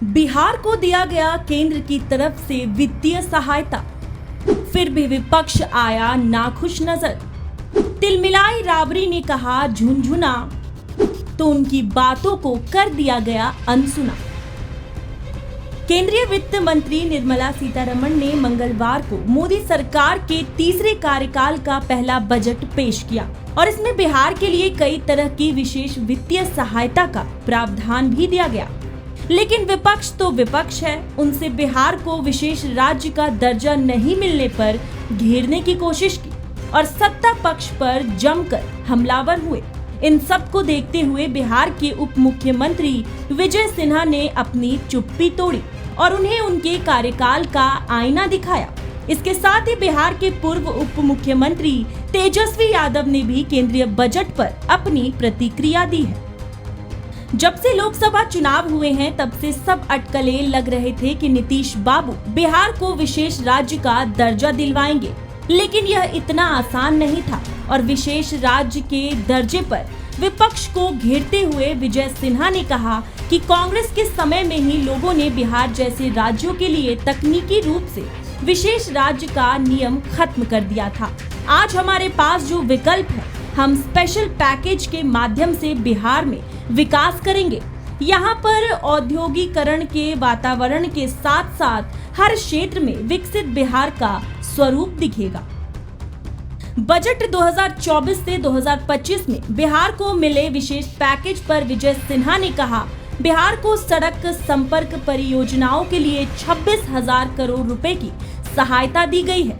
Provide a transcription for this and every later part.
बिहार को दिया गया केंद्र की तरफ से वित्तीय सहायता, फिर भी विपक्ष आया नाखुश नजर। तिलमिलाई राबड़ी ने कहा झुनझुना, तो उनकी बातों को कर दिया गया अनसुना। केंद्रीय वित्त मंत्री निर्मला सीतारमण ने मंगलवार को मोदी सरकार के तीसरे कार्यकाल का पहला बजट पेश किया और इसमें बिहार के लिए कई तरह की विशेष वित्तीय सहायता का प्रावधान भी दिया गया। लेकिन विपक्ष तो विपक्ष है, उनसे बिहार को विशेष राज्य का दर्जा नहीं मिलने पर घेरने की कोशिश की और सत्ता पक्ष पर जमकर हमलावर हुए। इन सब को देखते हुए बिहार के उप मुख्यमंत्री विजय सिन्हा ने अपनी चुप्पी तोड़ी और उन्हें उनके कार्यकाल का आईना दिखाया। इसके साथ ही बिहार के पूर्व उप मुख्यमंत्री तेजस्वी यादव ने भी केंद्रीय बजट पर अपनी प्रतिक्रिया दी है। जब से लोकसभा चुनाव हुए हैं तब से सब अटकलें लग रहे थे कि नीतीश बाबू बिहार को विशेष राज्य का दर्जा दिलवाएंगे, लेकिन यह इतना आसान नहीं था और विशेष राज्य के दर्जे पर विपक्ष को घेरते हुए विजय सिन्हा ने कहा कि कांग्रेस के समय में ही लोगों ने बिहार जैसे राज्यों के लिए तकनीकी रूप से विशेष राज्य का नियम खत्म कर दिया था। आज हमारे पास जो विकल्प है, हम स्पेशल पैकेज के माध्यम से बिहार में विकास करेंगे। यहाँ पर औद्योगिकरण के वातावरण के साथ साथ हर क्षेत्र में विकसित बिहार का स्वरूप दिखेगा। बजट 2024 से 2025 में बिहार को मिले विशेष पैकेज पर विजय सिन्हा ने कहा, बिहार को सड़क संपर्क परियोजनाओं के लिए 26,000 करोड़ रुपए की सहायता दी गई है।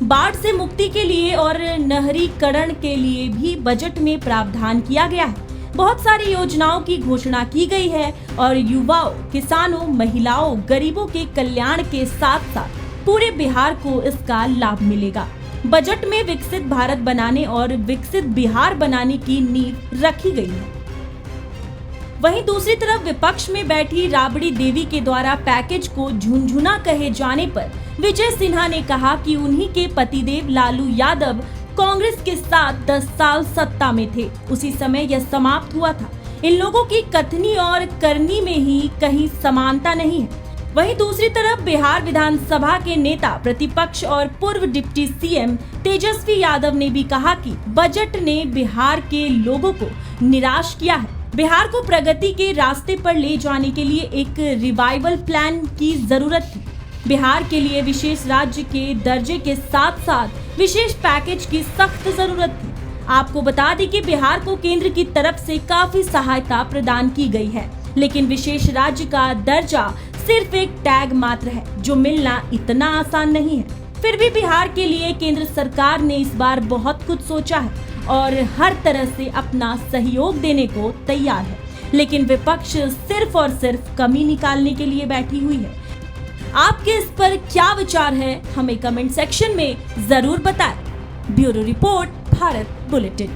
बाढ़ से मुक्ति के लिए और नहरीकरण के लिए भी बजट में प्रावधान किया गया है। बहुत सारी योजनाओं की घोषणा की गई है और युवाओं, किसानों, महिलाओं, गरीबों के कल्याण के साथ साथ पूरे बिहार को इसका लाभ मिलेगा। बजट में विकसित भारत बनाने और विकसित बिहार बनाने की नींव रखी गई है। वहीं दूसरी तरफ विपक्ष में बैठी राबड़ी देवी के द्वारा पैकेज को झुनझुना कहे जाने पर विजय सिन्हा ने कहा कि उन्हीं के पतिदेव लालू यादव कांग्रेस के साथ 10 साल सत्ता में थे, उसी समय यह समाप्त हुआ था। इन लोगों की कथनी और करनी में ही कहीं समानता नहीं है। वहीं दूसरी तरफ बिहार विधानसभा के नेता प्रतिपक्ष और पूर्व डिप्टी सीएम तेजस्वी यादव ने भी कहा कि बजट ने बिहार के लोगों को निराश किया है। बिहार को प्रगति के रास्ते पर ले जाने के लिए एक रिवाइवल प्लान की जरूरत थी। बिहार के लिए विशेष राज्य के दर्जे के साथ साथ विशेष पैकेज की सख्त जरूरत थी। आपको बता दें कि बिहार को केंद्र की तरफ से काफी सहायता प्रदान की गई है, लेकिन विशेष राज्य का दर्जा सिर्फ एक टैग मात्र है जो मिलना इतना आसान नहीं है। फिर भी बिहार के लिए केंद्र सरकार ने इस बार बहुत कुछ सोचा है और हर तरह से अपना सहयोग देने को तैयार है, लेकिन विपक्ष सिर्फ और सिर्फ कमी निकालने के लिए बैठी हुई है। आपके इस पर क्या विचार है, हमें कमेंट सेक्शन में जरूर बताएं। Bureau report, Bharat bulletin.